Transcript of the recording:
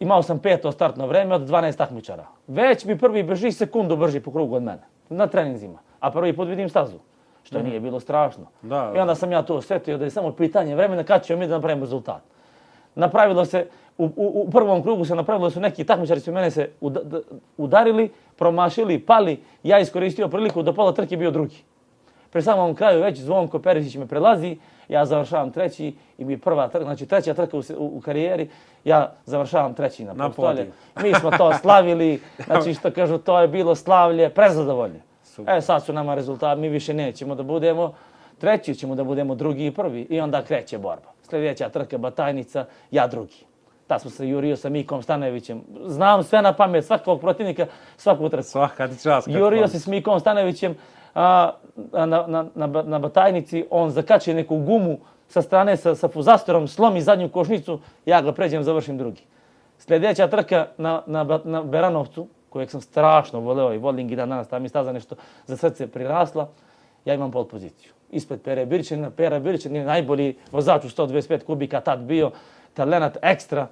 Imao sam 5. startno vreme od 12 takmičara. Već mi prvi beži sekundu brži po krugu od mene. Na treninzima. A prvi put vidim stazu. Što nije bilo strašno. I onda sam ja to osjetio da je samo pitanje vremena kad ćemo mi da napravimo rezultat. Napravilo se, u prvom krugu se napravilo su neki takmičari su mene se udarili, promašili, pali. Ja iskoristio priliku da pola trke bio drugi. Pri samom kraju već Zvonko Perišić me prelazi, ja završavam treći i mi prva trka, znači treća trka u karijeri, ja završavam treći na postolje. Mi smo to slavili, znači što kažu to je bilo slavlje, prezadovoljne. Sad su nama rezultati, mi više nećemo da budemo treći, ćemo da budemo drugi i prvi i onda kreće borba. Sljedeća trka Batajnica, ja drugi. Tad smo se jurio sa Mikom Stanojevićem. Znam sve na pamet, svakog protivnika, svaku trku. Svaka ti čast. Jurio se s Mikom Stanojevićem na Batajnici, on zakači neku gumu sa strane sa fuzastorom, slomi zadnju košnicu, ja ga pređem, završim drugi. Sljedeća trka na Beranovcu, kojeg sam strašno voleo i volim i dan danas, ta mi staza nešto za srce prirasla, ja imam pol poziciju. Ispred Pere Birićanina, Pera Birićanin je najbolji vozač u 125 kubika tad bio, talent ekstra.